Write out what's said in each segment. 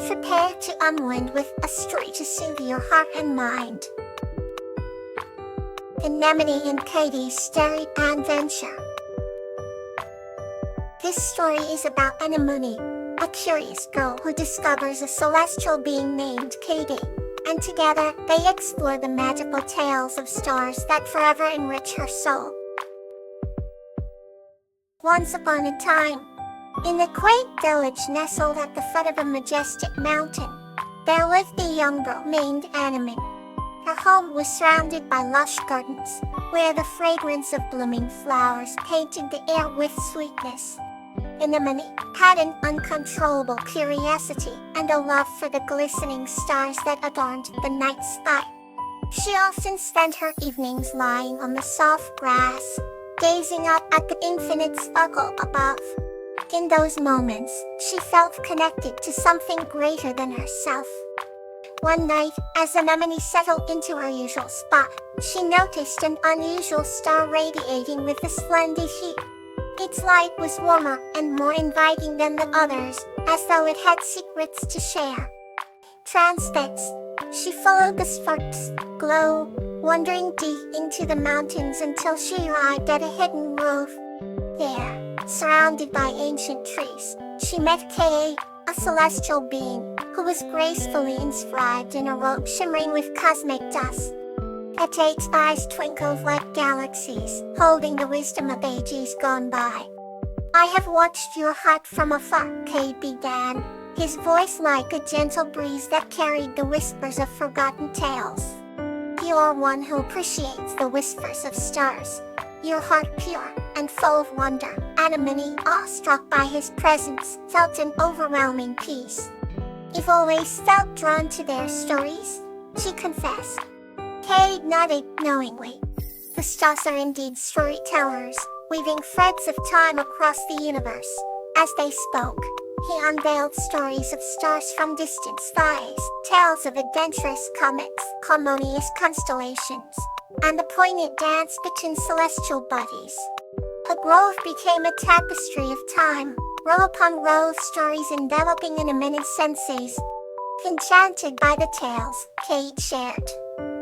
Prepare to unwind with a story to soothe your heart and mind. Anemone and Katie's Starry Adventure. This story is about Anemone, a curious girl who discovers a celestial being named Katie, and together they explore the magical tales of stars that forever enrich her soul. Once upon a time, in a quaint village nestled at the foot of a majestic mountain, there lived a young girl named Anemone. Her home was surrounded by lush gardens, where the fragrance of blooming flowers painted the air with sweetness. Anemone had an uncontrollable curiosity and a love for the glistening stars that adorned the night sky. She often spent her evenings lying on the soft grass, gazing up at the infinite sparkle above. In those moments, she felt connected to something greater than herself. One night, as Anemone settled into her usual spot, she noticed an unusual star radiating with a splendid heat. Its light was warmer and more inviting than the others, as though it had secrets to share. Transfixed, she followed the spark's glow, wandering deep into the mountains until she arrived at a hidden grove. There, surrounded by ancient trees, she met Katie, a celestial being, who was gracefully inscribed in a robe shimmering with cosmic dust. Kate's eyes twinkled like galaxies, holding the wisdom of ages gone by. "I have watched your heart from afar," Kate began, his voice like a gentle breeze that carried the whispers of forgotten tales. "You are one who appreciates the whispers of stars, your heart pure and full of wonder." Anemone, awestruck by his presence, felt an overwhelming peace. "You've always felt drawn to their stories," she confessed. Kate nodded knowingly. "The stars are indeed storytellers, weaving threads of time across the universe." As they spoke, he unveiled stories of stars from distant skies, tales of adventurous comets, harmonious constellations, and the poignant dance between celestial bodies. The grove became a tapestry of time, row upon row of stories enveloping Anemone's senses. Enchanted by the tales Kate shared,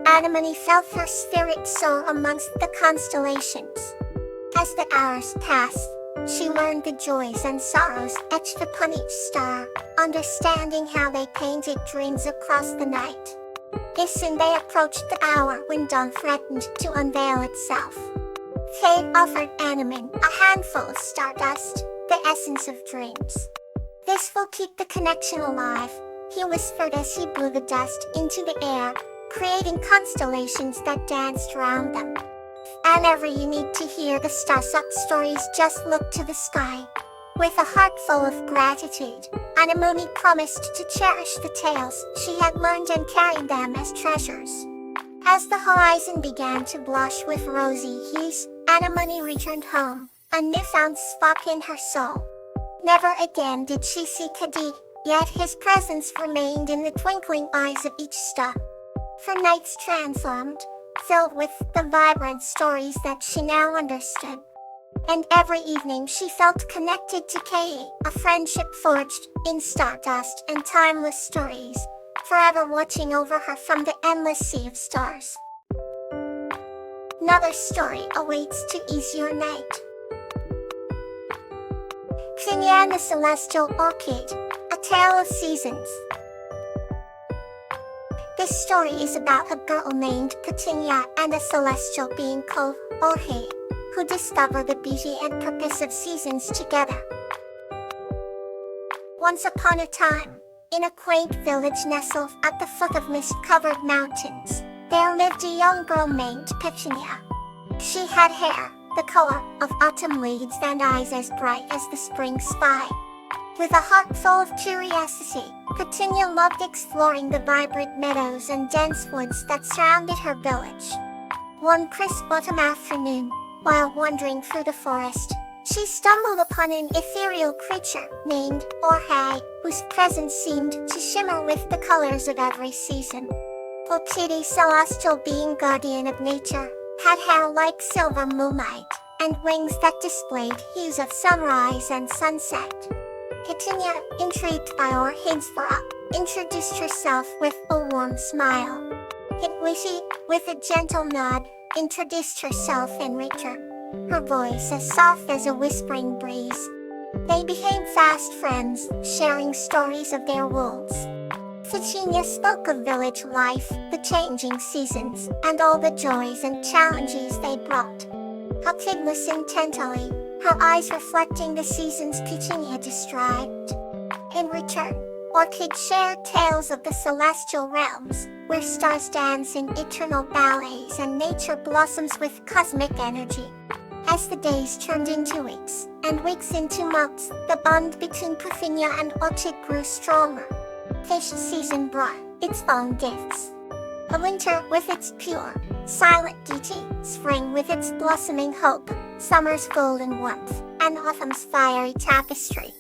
Anemone felt her spirit soar amongst the constellations. As the hours passed, she learned the joys and sorrows etched upon each star, understanding how they painted dreams across the night. Soon they approached the hour when dawn threatened to unveil itself. Fate offered Anemone a handful of stardust, the essence of dreams. "This will keep the connection alive," he whispered as he blew the dust into the air, creating constellations that danced around them. "Whenever you need to hear the star-sucked stories, just look to the sky." With a heart full of gratitude, Anemone promised to cherish the tales she had learned and carry them as treasures. As the horizon began to blush with rosy hues, Anemone returned home, a newfound spark in her soul. Never again did she see Katie, yet his presence remained in the twinkling eyes of each star. Her nights transformed, filled with the vibrant stories that she now understood. And every evening she felt connected to Katie, a friendship forged in stardust and timeless stories, forever watching over her from the endless sea of stars. Another story awaits to ease your night. Xinya and the Celestial Orchid, a tale of seasons. This story is about a girl named Petunia and a celestial being called Orchid, who discover the beauty and purpose of seasons together. Once upon a time, in a quaint village nestled at the foot of mist-covered mountains, there lived a young girl named Petunia. She had hair the color of autumn leaves and eyes as bright as the spring sky. With a heart full of curiosity, Petunia loved exploring the vibrant meadows and dense woods that surrounded her village. One crisp autumn afternoon, while wandering through the forest, she stumbled upon an ethereal creature named Orchid, whose presence seemed to shimmer with the colors of every season. Orchid, celestial being guardian of nature, had hair like silver moonlight, and wings that displayed hues of sunrise and sunset. Petunia, intrigued by Orchid's introduced herself with a warm smile. Hitwishi, with a gentle nod, introduced herself in return, her voice as soft as a whispering breeze. They became fast friends, sharing stories of their worlds. Virginia spoke of village life, the changing seasons, and all the joys and challenges they brought. Orchid listened intently, her eyes reflecting the seasons Virginia described. In return, Orchid shared tales of the celestial realms, where stars dance in eternal ballets and nature blossoms with cosmic energy. As the days turned into weeks, and weeks into months, the bond between Virginia and Orchid grew stronger. Fish season brought its own gifts. A winter with its pure, silent beauty, spring with its blossoming hope, summer's golden warmth, and autumn's fiery tapestry.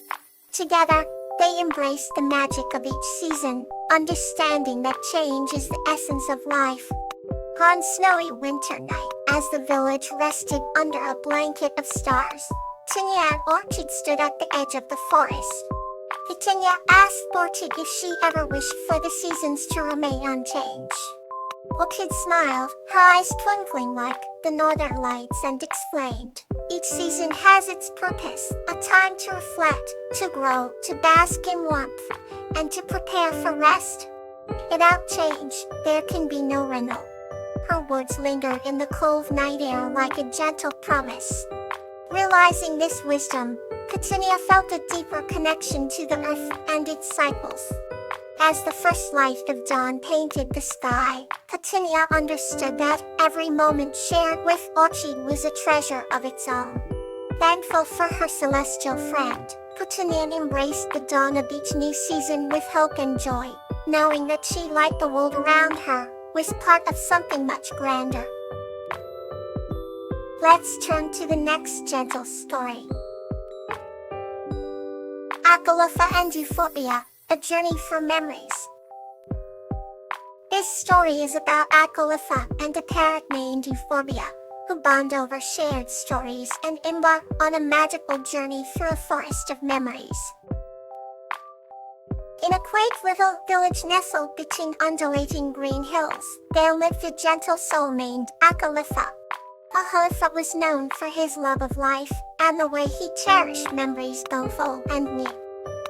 Together, they embraced the magic of each season, understanding that change is the essence of life. On snowy winter night, as the village rested under a blanket of stars, Virginia and Orchid stood at the edge of the forest. Virginia asked Orchid if she ever wished for the seasons to remain unchanged. Orchid smiled, her eyes twinkling like the northern lights, and explained, "Each season has its purpose, a time to reflect, to grow, to bask in warmth, and to prepare for rest. Without change, there can be no renewal." Her words lingered in the cold night air like a gentle promise. Realizing this wisdom, Virginia felt a deeper connection to the earth and its cycles. As the first light of dawn painted the sky, Virginia understood that every moment shared with Orchid was a treasure of its own. Thankful for her celestial friend, Virginia embraced the dawn of each new season with hope and joy, knowing that she, like the world around her, was part of something much grander. Let's turn to the next gentle story. Akalotha and Euphorbia, a journey through memories. This story is about Akalotha and a parrot named Euphorbia, who bond over shared stories and embark on a magical journey through a forest of memories. In a quaint little village nestled between undulating green hills, there lived a gentle soul named Akalotha. Akalotha was known for his love of life and the way he cherished memories both old and new.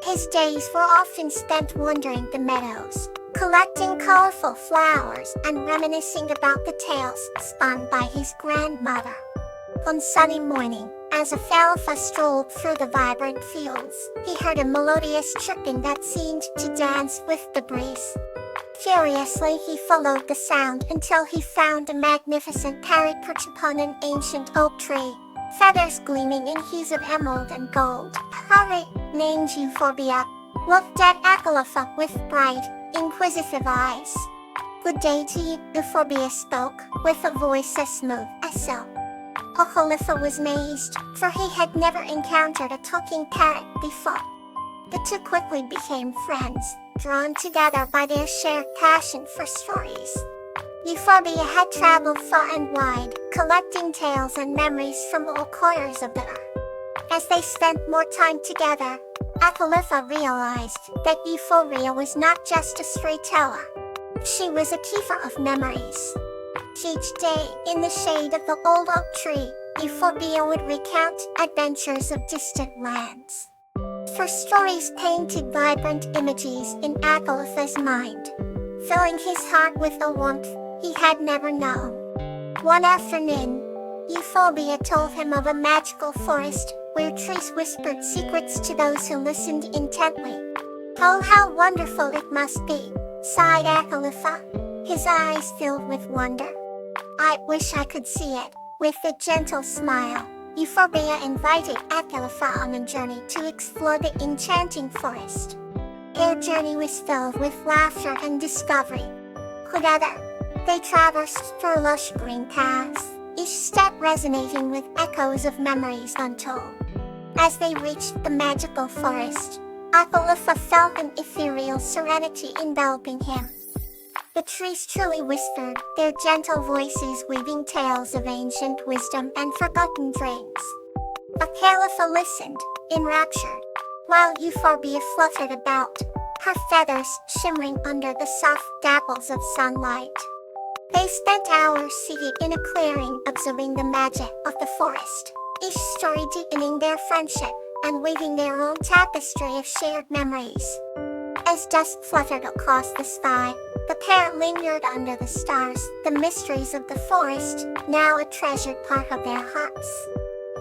His days were often spent wandering the meadows, collecting colorful flowers and reminiscing about the tales spun by his grandmother. One sunny morning, as Akalotha strolled through the vibrant fields, he heard a melodious chirping that seemed to dance with the breeze. Curiously, he followed the sound until he found a magnificent parrot perched upon an ancient oak tree, feathers gleaming in hues of emerald and gold. Parrot, named Euphorbia, looked at Akalotha with bright, inquisitive eyes. "Good day to you," Euphorbia spoke, with a voice as smooth as silk. Akalotha was amazed, for he had never encountered a talking parrot before. The two quickly became friends, drawn together by their shared passion for stories. Euphorbia had traveled far and wide, collecting tales and memories from all corners of the earth. As they spent more time together, Akalotha realized that Euphorbia was not just a storyteller. She was a keeper of memories. Each day, in the shade of the old oak tree, Euphorbia would recount adventures of distant lands. Her stories painted vibrant images in Akalotha's mind, filling his heart with a warmth he had never known. One afternoon, Euphorbia told him of a magical forest where trees whispered secrets to those who listened intently. "Oh, how wonderful it must be," sighed Akalotha, his eyes filled with wonder. "I wish I could see it." With a gentle smile, Euphorbia invited Akalotha on a journey to explore the enchanting forest. Their journey was filled with laughter and discovery. Together, they traversed through lush green paths, each step resonating with echoes of memories untold. As they reached the magical forest, Akalotha felt an ethereal serenity enveloping him. The trees truly whispered, their gentle voices weaving tales of ancient wisdom and forgotten dreams. Akalotha listened, enraptured, while Euphorbia fluttered about, her feathers shimmering under the soft dapples of sunlight. They spent hours seated in a clearing observing the magic of the forest, each story deepening their friendship and weaving their own tapestry of shared memories. As dusk fluttered across the sky, the pair lingered under the stars, the mysteries of the forest, now a treasured part of their hearts.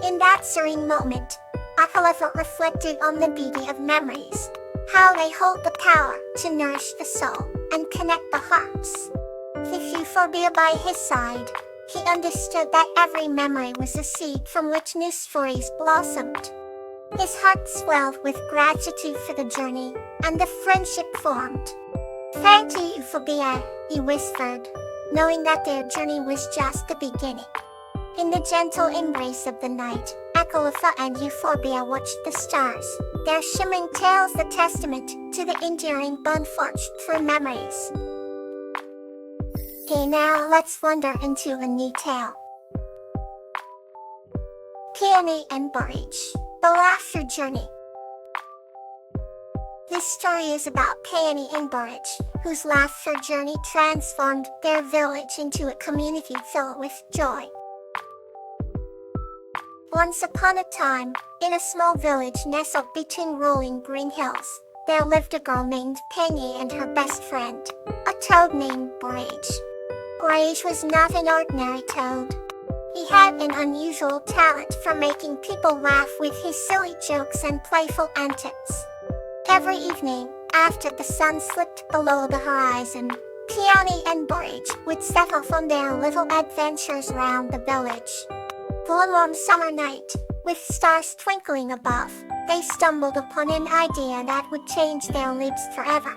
In that serene moment, Akaleva reflected on the beauty of memories, how they hold the power to nourish the soul and connect the hearts. With euphorbia by his side, he understood that every memory was a seed from which new stories blossomed. His heart swelled with gratitude for the journey and the friendship formed. "Thank you, Euphorbia," he whispered, knowing that their journey was just the beginning. In the gentle embrace of the night, Akaleva and Euphorbia watched the stars, their shimmering tails a testament to the enduring bond forged through memories. Okay, now let's wander into a new tale. Peony and Borage, the Laughter Journey. This story is about Peony and Borage, whose laughter journey transformed their village into a community filled with joy. Once upon a time, in a small village nestled between rolling green hills, there lived a girl named Peony and her best friend, a toad named Borage. Borage was not an ordinary toad. He had an unusual talent for making people laugh with his silly jokes and playful antics. Every evening, after the sun slipped below the horizon, Peony and Borage would set off on their little adventures around the village. One warm summer night, with stars twinkling above, they stumbled upon an idea that would change their lives forever.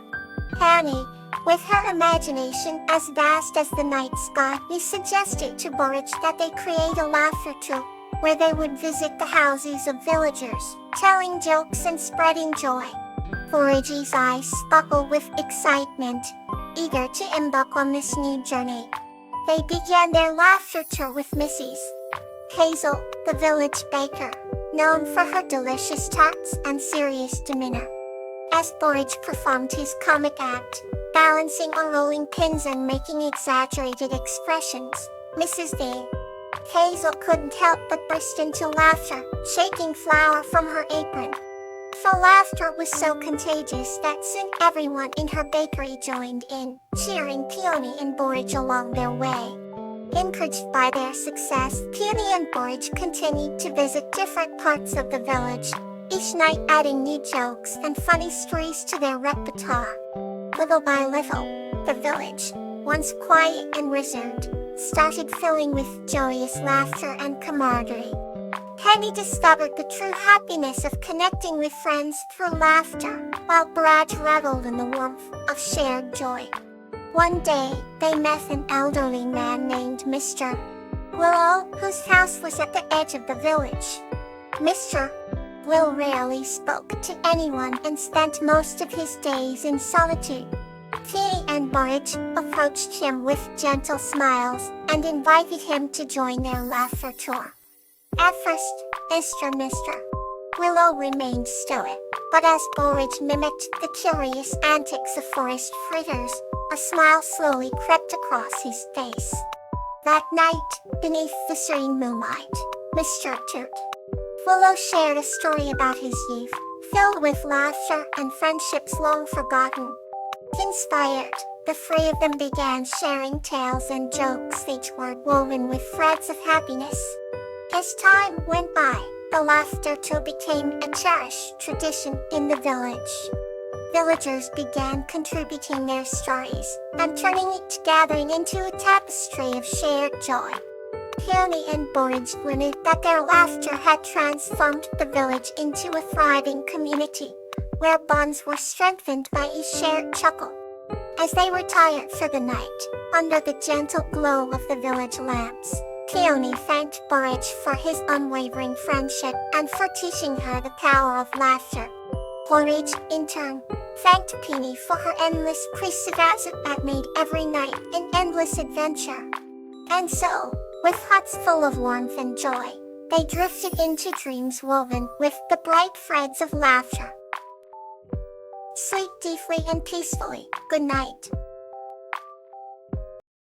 Peony, with her imagination as vast as the night sky, suggested to Borage that they create a laughter troupe, where they would visit the houses of villagers, telling jokes and spreading joy. Borage's eyes sparkled with excitement, eager to embark on this new journey. They began their laughter tour with Mrs. Hazel, the village baker, known for her delicious tarts and serious demeanor. As Borage performed his comic act, balancing on rolling pins and making exaggerated expressions, Mrs. Hazel couldn't help but burst into laughter, shaking flour from her apron. The laughter was so contagious that soon everyone in her bakery joined in, cheering Peony and Borage along their way. Encouraged by their success, Peony and Borage continued to visit different parts of the village, each night adding new jokes and funny stories to their repertoire. Little by little, the village, once quiet and reserved, started filling with joyous laughter and camaraderie. Penny discovered the true happiness of connecting with friends through laughter, while Borage reveled in the warmth of shared joy. One day, they met an elderly man named Mr. Willow, whose house was at the edge of the village. Mr. Will rarely spoke to anyone and spent most of his days in solitude. Peony and Borage approached him with gentle smiles and invited him to join their laughter tour. At first, Mr. Willow remained stoic, but as Borage mimicked the curious antics of forest critters, a smile slowly crept across his face. That night, beneath the serene moonlight, Mr. Willow shared a story about his youth, filled with laughter and friendships long forgotten. Inspired, the three of them began sharing tales and jokes, each word woven with threads of happiness. As time went by, the laughter tour became a cherished tradition in the village. Villagers began contributing their stories and turning each gathering into a tapestry of shared joy. Peony and Borage learned that their laughter had transformed the village into a thriving community, where bonds were strengthened by each shared chuckle. As they retired for the night, under the gentle glow of the village lamps, Peony thanked Borage for his unwavering friendship and for teaching her the power of laughter. Borage, in turn, thanked Peony for her endless perseverance that made every night an endless adventure. And so, with hearts full of warmth and joy, they drifted into dreams woven with the bright threads of laughter. Sleep deeply and peacefully. Good night.